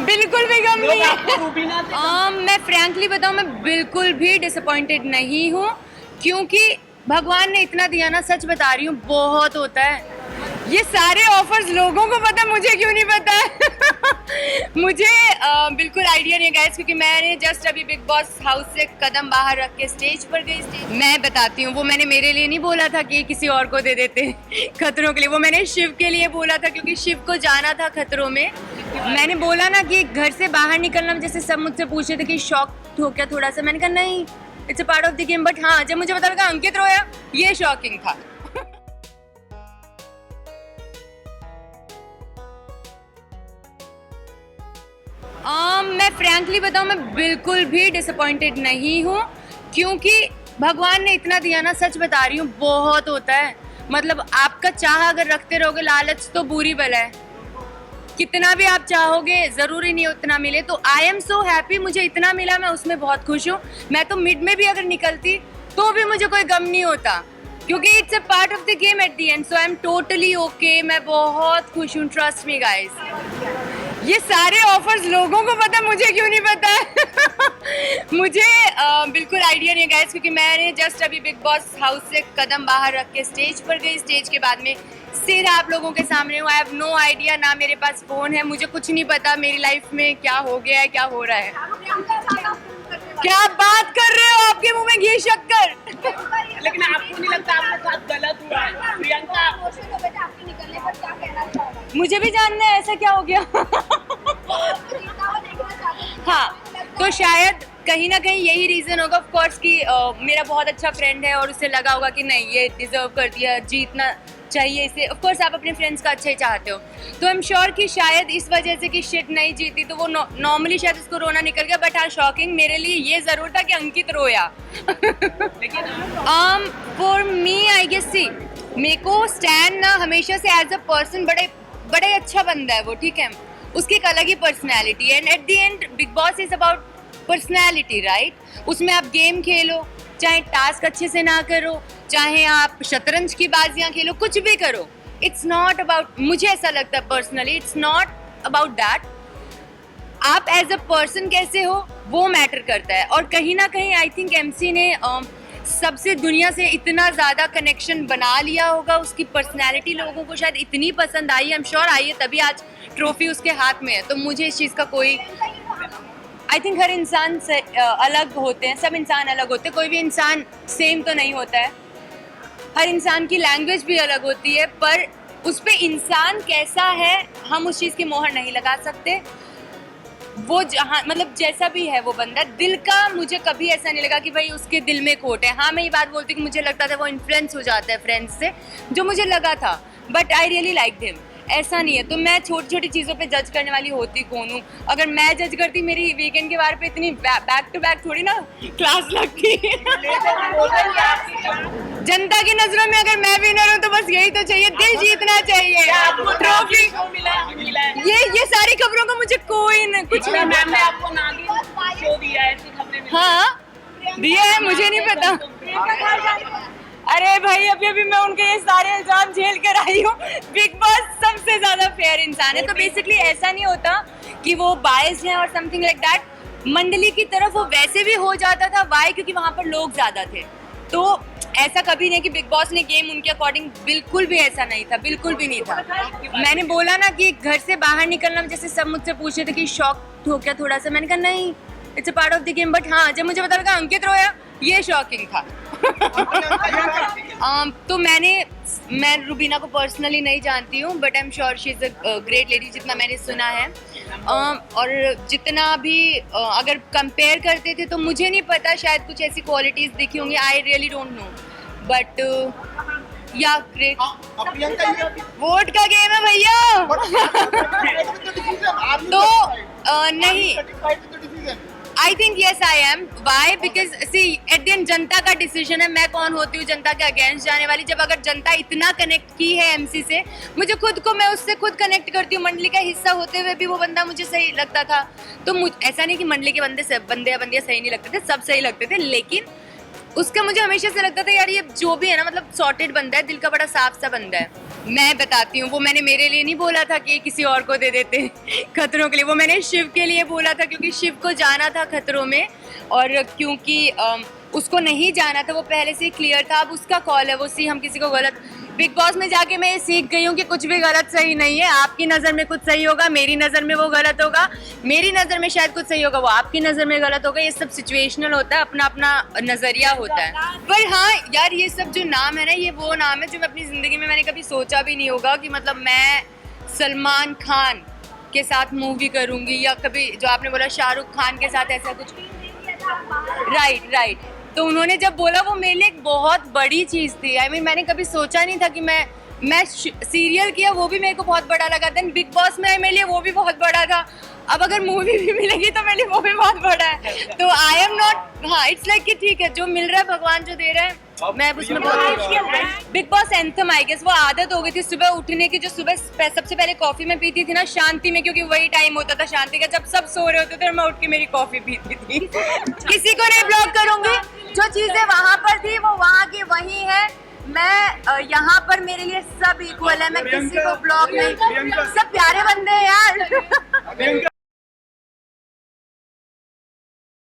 बिल्कुल भी गम नहीं है। मैं फ्रैंकली बताऊं, मैं बिल्कुल भी डिसअपॉइंटेड नहीं हूँ, क्योंकि भगवान ने इतना दिया ना, सच बता रही हूँ, बहुत होता है। ये सारे ऑफर्स लोगों को पता, मुझे क्यों नहीं पता है? मुझे बिल्कुल आइडिया नहीं है गाइस, क्योंकि मैंने जस्ट अभी बिग बॉस हाउस से कदम बाहर रख के स्टेज पर गई। मैं बताती हूँ, वो मैंने मेरे लिए नहीं बोला था कि किसी और को दे देते खतरों के लिए, वो मैंने शिव के लिए बोला था, क्योंकि शिव को जाना था खतरों में। मैंने बोला ना कि घर से बाहर निकलना, जैसे सब मुझसे पूछे थे कि शौक हो क्या थोड़ा सा, मैंने कहा नहीं, it's a part of the game. But हाँ, जब मुझे पता लगा अंकित रोया, ये शॉकिंग था। मैं फ्रैंकली बताऊं, मैं बिल्कुल भी डिसअपॉइंटेड नहीं हूँ, क्योंकि भगवान ने इतना दिया ना, सच बता रही हूँ, बहुत होता है। मतलब आपका चाह अगर रखते रहोगे, लालच तो बुरी बला है। कितना भी आप चाहोगे, जरूरी नहीं उतना मिले। तो आई एम सो हैप्पी, मुझे इतना मिला, मैं उसमें बहुत खुश हूँ। मैं तो मिड में भी अगर निकलती तो भी मुझे कोई गम नहीं होता, क्योंकि it's a part of the game at the and. So I am totally okay, मैं बहुत खुश हूँ, ट्रस्ट मी गाइस। ये सारे ऑफर्स लोगों को पता, मुझे क्यों नहीं पता है? मुझे बिल्कुल आइडिया नहीं है गाइस, क्योंकि मैंने जस्ट अभी बिग बॉस हाउस से कदम बाहर रख के स्टेज पर गई। स्टेज के बाद में सीधा आप लोगों के सामने हूँ। आई हैव नो आइडिया, ना मेरे पास फोन है, मुझे कुछ नहीं पता मेरी लाइफ में क्या हो गया है, क्या हो रहा है। क्या बात कर रहे हो? आपके मुंह में घी शक्कर। लेकिन आपको नहीं लगता आपके साथ गलत हुआ है? प्रियंका, मुझे भी जानना है ऐसा क्या हो गया। हाँ, तो शायद कहीं ना कहीं यही रीजन होगा ऑफ कोर्स कि मेरा बहुत अच्छा फ्रेंड है और उसे लगा होगा कि नहीं, ये डिजर्व कर दिया, जीतना चाहिए इसे। ऑफ कोर्स आप अपने फ्रेंड्स का अच्छा ही चाहते हो, तो आई एम श्योर कि शायद इस वजह से कि शिट नहीं जीती तो वो नॉर्मली शायद उसको रोना निकल गया। बट हाँ, शॉकिंग मेरे लिए ये जरूर था कि अंकित रोया। फॉर मी आई गेस, सी मेरे को स्टैन ना हमेशा से एज अ पर्सन बड़े अच्छा बंदा है वो, ठीक है, उसकी एक अलग ही पर्सनैलिटी है। And eight the and big boss is about personality, right? उसमें आप गेम खेलो, चाहे टास्क अच्छे से ना करो, चाहे आप शतरंज की बाजियां खेलो, कुछ भी करो, इट्स नॉट अबाउट, मुझे ऐसा लगता है personally, it's not about that. आप एज अ पर्सन कैसे हो वो मैटर करता है। और कहीं ना कहीं आई थिंक एमसी ने सबसे दुनिया से इतना ज़्यादा कनेक्शन बना लिया होगा, उसकी पर्सनैलिटी लोगों को शायद इतनी पसंद आई, आई एम श्योर आई है, तभी आज ट्रॉफी उसके हाथ में है। तो मुझे इस चीज़ का कोई, आई थिंक हर इंसान से अलग होते हैं, सब इंसान अलग होते हैं, कोई भी इंसान सेम तो नहीं होता है। हर इंसान की लैंग्वेज भी अलग होती है, पर उस पर इंसान कैसा है हम उस चीज़ की मोहर नहीं लगा सकते। वो जहाँ मतलब जैसा भी है वो बंदा, दिल का मुझे कभी ऐसा नहीं लगा कि भाई उसके दिल में खोट है। हाँ, मैं ये बात बोलती हूँ कि मुझे लगता था वो इन्फ्लुएंस हो जाता है फ्रेंड्स से, जो मुझे लगा था, but I really like him. ऐसा नहीं है, तो मैं छोटी छोटी चीज़ों पे जज करने वाली होती कौन हूँ? अगर मैं जज करती, मेरी वीकेंड के बारे पे इतनी बैक टू बैक थोड़ी ना क्लास लगती। जनता की नजरों में अगर मैं विनर हूँ तो बस यही तो चाहिए, दिल जीतना चाहिए, ट्रॉफी। ये सारी खबरों का मुझे कोई न कुछ नहीं। मैम ने आपको नागिन शो दिया है, ऐसी खबरें मिली? हाँ दिया है, मुझे नहीं पता। अरे भाई, अभी मैं उनके ये सारे इल्जाम झेल कर आई हूँ। बिग बॉस सबसे ज्यादा फेयर इंसान है, तो बेसिकली ऐसा नहीं होता कि वो बायस्ड है और समथिंग लाइक दैट। मंडली की तरफ वो वैसे भी हो जाता था, वाई? क्योंकि वहाँ पर लोग ज्यादा थे। तो ऐसा कभी नहीं कि बिग बॉस ने गेम उनके अकॉर्डिंग, बिल्कुल भी ऐसा नहीं था, बिल्कुल भी नहीं था। मैंने बोला ना कि घर से बाहर निकलना, जैसे सब मुझसे पूछे थे कि शौक हो क्या थोड़ा सा, मैंने कहा नहीं, it's a part of the game. But हाँ, जब मुझे पता लगा अंकित रोया, ये शॉकिंग था। तो मैं रुबीना को पर्सनली नहीं जानती हूँ, but I am sure she is a great lady, जितना मैंने सुना है। और जितना भी अगर कंपेयर करते थे तो मुझे नहीं पता, शायद कुछ ऐसी क्वालिटीज़ दिखी होंगी, I really don't know, but yeah great. Vote का गेम है भैया। तो नहीं, I think yes I am. Why? Because see at the end जनता का डिसीजन है, मैं कौन होती हूँ जनता के अगेंस्ट जाने वाली। जब अगर जनता इतना कनेक्ट की है एमसी से, मुझे खुद को, मैं उससे खुद कनेक्ट करती हूँ। मंडली का हिस्सा होते हुए भी वो बंदा मुझे सही लगता था। तो ऐसा नहीं कि मंडली के बंदे या बंदियाँ सही नहीं लगते थे, सब सही लगते थे, लेकिन उसका मुझे हमेशा से लगता था यार ये जो भी है ना, मतलब सॉर्टेड बंदा है, दिल का बड़ा साफ सा बंदा है। मैं बताती हूँ, वो मैंने मेरे लिए नहीं बोला था कि किसी और को दे देते खतरों के लिए, वो मैंने शिव के लिए बोला था क्योंकि शिव को जाना था खतरों में, और क्योंकि उसको नहीं जाना था, वो पहले से ही क्लियर था। अब उसका कॉल है, वो सी हम किसी को गलत। बिग बॉस में जाके मैं ये सीख गई हूँ कि कुछ भी गलत सही नहीं है। आपकी नज़र में कुछ सही होगा, मेरी नज़र में वो गलत होगा, मेरी नज़र में शायद कुछ सही होगा, वो आपकी नज़र में गलत होगा। ये सब सिचुएशनल होता है, अपना अपना नज़रिया होता है। पर हाँ यार, ये सब जो नाम है ना, ये वो नाम है जो मैं अपनी ज़िंदगी में मैंने कभी सोचा भी नहीं होगा कि मतलब मैं सलमान खान के साथ मूवी करूँगी, या कभी जो आपने बोला शाहरुख खान के साथ ऐसा कुछ। राइट। तो उन्होंने जब बोला, वो मेरे लिए एक बहुत बड़ी चीज़ थी। I mean, मैंने कभी सोचा नहीं था कि मैं सीरियल किया, वो भी मेरे को बहुत बड़ा लगा। देन बिग बॉस में मेरे लिए वो भी बहुत बड़ा था। अब अगर मूवी भी मिलेगी तो मेरे लिए वो भी बहुत बड़ा है। तो आई एम नॉट, हाँ इट्स लाइक कि ठीक है, जो मिल रहा है भगवान जो दे रहा है, मैं उसमें बहुत। Bigg Boss anthem I guess, वो आदत हो गई थी सुबह उठने की, जो सुबह सबसे पहले कॉफी में पीती थी ना शांति में, क्योंकि वही टाइम होता था शांति का, जब सब सो रहे होते थे मैं उठ के मेरी कॉफी पीती थी। किसी को नहीं ब्लॉक करूंगी, जो चीजें वहां पर थी वो वहां की वही है। मैं यहाँ पर मेरे लिए सब इक्वल है, मैं किसी को ब्लॉक नहीं, सब प्यारे बंदे हैं यार।